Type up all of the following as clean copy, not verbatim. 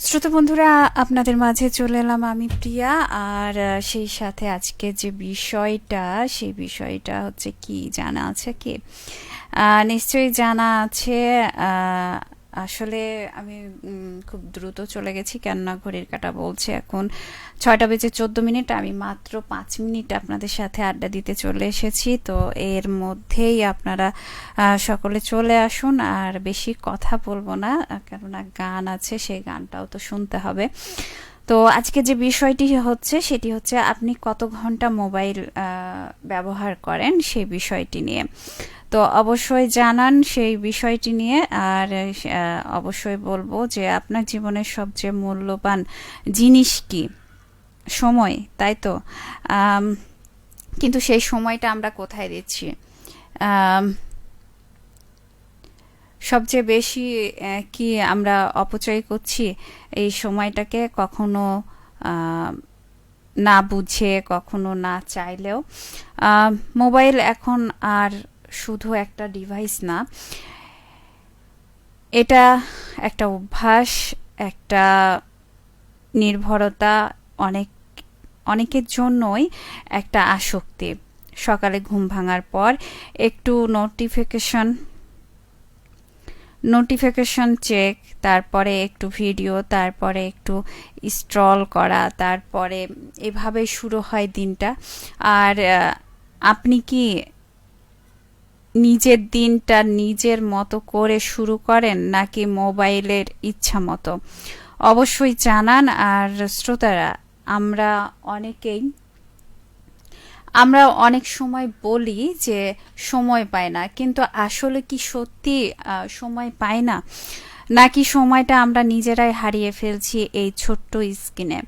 শ্রোতা বন্ধুরা, আপনাদের মাঝে চলে এলাম আমি প্রিয়া। আর সেই সাথে আজকে যে বিষয়টা, সেই বিষয়টা হচ্ছে কি জানা আছে কি? নিশ্চয়ই জানা আছে। আসলে আমি খুব দ্রুত চলে গেছি, কেননা ঘড়ির কাঁটা বলছে এখন 6টা বেজে 14 মিনিট। আমি মাত্র 5 মিনিট আপনাদের সাথে আড্ডা দিতে চলে এসেছি। তো এর মধ্যেই আপনারা সকলে চলে আসুন। আর বেশি কথা বলবো না, কেননা গান আছে, সেই গানটাও তো শুনতে হবে। তো আজকে যে বিষয়টি হচ্ছে সেটি হচ্ছে আপনি কত ঘন্টা মোবাইল ব্যবহার করেন, সেই বিষয়টি নিয়ে। তো অবশ্যই জানান সেই বিষয়টি নিয়ে। আর অবশ্যই বলবো যে আপনার জীবনের সবচেয়ে মূল্যবান জিনিস কি? সময়, তাই তো? আম, কিন্তু সেই সময়টা আমরা কোথায় দিচ্ছি? আম, সবচেয়ে বেশি কি আমরা অপচয় করছি এই সময়টাকে? কখনো আহ, না বুঝে, কখনো না চাইলেও। মোবাইল এখন আর শুধু একটা ডিভাইস না, এটা একটা অভ্যাস, একটা নির্ভরতা, অনেক অনেকের জন্যই একটা আসক্তি। সকালে ঘুম ভাঙার পর একটু নোটিফিকেশন চেক, তারপরে একটু ভিডিও, তারপরে একটু স্ক্রল করা, তারপরে এভাবে শুরু হয় দিনটা। আর আপনি কি নিজের দিনটা নিজের মতো করে শুরু করেন, নাকি মোবাইলের ইচ্ছা মতো? অবশ্যই জানান। আর শ্রোতারা, আমরা অনেকেই আমরা অনেক সময় বলি যে সময় পায় না, কিন্তু আসলে কি সত্যি সময় পায় না, নাকি সময়টা আমরা নিজেরাই হারিয়ে ফেলছি এই ছোট্ট স্ক্রিনে?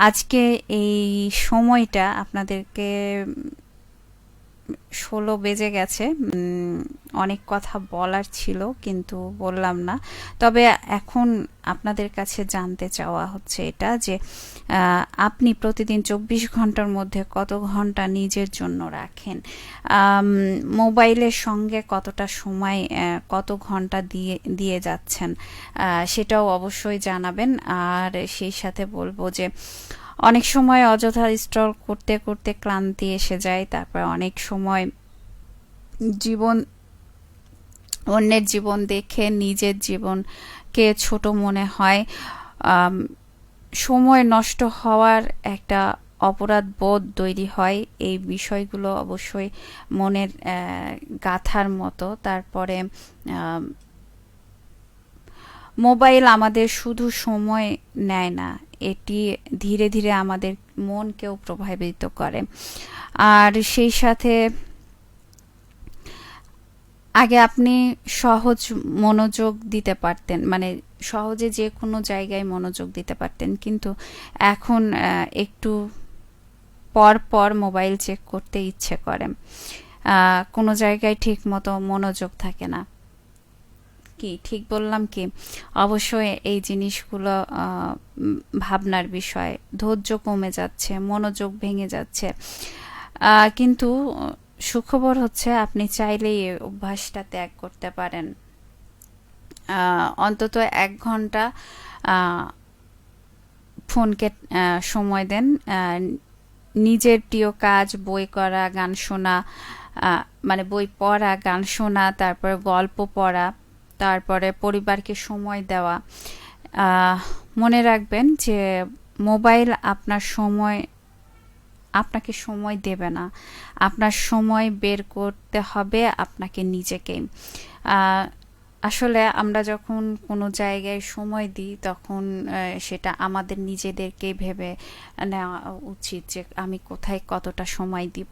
আজকে এই সময়টা আপনাদেরকে 16 বেজে গেছে। অনেক কথা বলার ছিল, কিন্তু বললাম না। তবে এখন আপনাদের কাছে জানতে চাওয়া হচ্ছে এটা যে আপনি প্রতিদিন 24 ঘন্টার মধ্যে কত ঘন্টা নিজের জন্য রাখেন? মোবাইলের সঙ্গে কতটা সময়, কত ঘন্টা দিয়ে দিয়ে যাচ্ছেন, সেটাও অবশ্যই জানাবেন। আর সেই সাথে বলবো যে অনেক সময় অযথা স্ক্রল করতে করতে ক্লান্তি এসে যায়। তারপর অনেক সময় জীবন, অন্যের জীবন দেখে নিজের জীবনকে ছোট মনে হয়। আম, সময় নষ্ট হওয়ার একটা অপরাধ বোধ তৈরি হয়। এই বিষয়গুলো অবশ্যই মনের গাথার মতো। তারপরে আম, মোবাইল আমাদের শুধু সময় নেয় না, এটি ধীরে ধীরে আমাদের মনকেও প্রভাবিত করে। আর সেই সাথে আগে আপনি সহজ মনোযোগ দিতে পারতেন, মানে সহজে যে কোনো জায়গায় মনোযোগ দিতে পারতেন, কিন্তু এখন একটু পর পর মোবাইল চেক করতে ইচ্ছে করে। কোনো জায়গায় ঠিক মতো মনোযোগ থাকে না। কি ঠিক বললাম কি? অবশ্যই এই জিনিসগুলো ভাবনার বিষয়। ধৈর্য কমে যাচ্ছে, মনোযোগ ভেঙে যাচ্ছে। কিন্তু সুখবর হচ্ছে আপনি চাইলেই এই অভ্যাসটা ত্যাগ করতে পারেন। অন্তত 1 ঘন্টা ফোনকে সময় দেন। নিজের প্রিয় কাজ, বই করা, গান শোনা, মানে বই পড়া, গান শোনা, তারপরে গল্প পড়া, তারপরে পরিবারকে সময় দেওয়া। আহ, মনে রাখবেন যে মোবাইল আপনাকে সময় দেবে না। আপনার সময় বের করতে হবে আপনাকে নিজেকেই। আহ, আসলে আমরা যখন কোনো জায়গায় সময় দিই, তখন সেটা আমাদের নিজেদেরকেই ভেবে নেওয়া উচিত যে আমি কোথায় কতটা সময় দিব।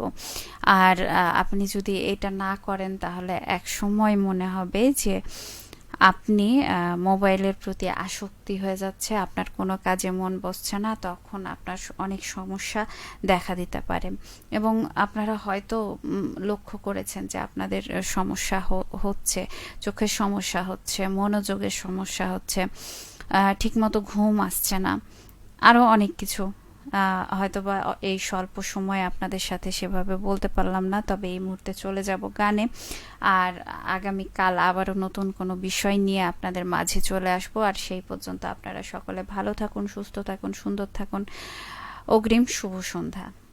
আর আপনি যদি এটা না করেন, তাহলে এক সময় মনে হবে যে আপনি মোবাইলের প্রতি আসক্তি হয়ে যাচ্ছে, আপনার কোনো কাজে মন বসছে না। তখন আপনার অনেক সমস্যা দেখা দিতে পারে। এবং আপনারা হয়তো লক্ষ্য করেছেন যে আপনাদের সমস্যা হচ্ছে, চোখের সমস্যা হচ্ছে, মনোযোগের সমস্যা হচ্ছে, ঠিকমতো ঘুম আসছে না, আরও অনেক কিছু। হয়তোবা এই স্বল্প সময়ে আপনাদের সাথে সেভাবে বলতে পারলাম না, তবে এই মুহূর্তে চলে যাব গানে। আর আগামীকাল আবারও নতুন কোনো বিষয় নিয়ে আপনাদের মাঝে চলে আসবো। আর সেই পর্যন্ত আপনারা সকলে ভালো থাকুন, সুস্থ থাকুন, সুন্দর থাকুন। অগ্রিম শুভ সন্ধ্যা।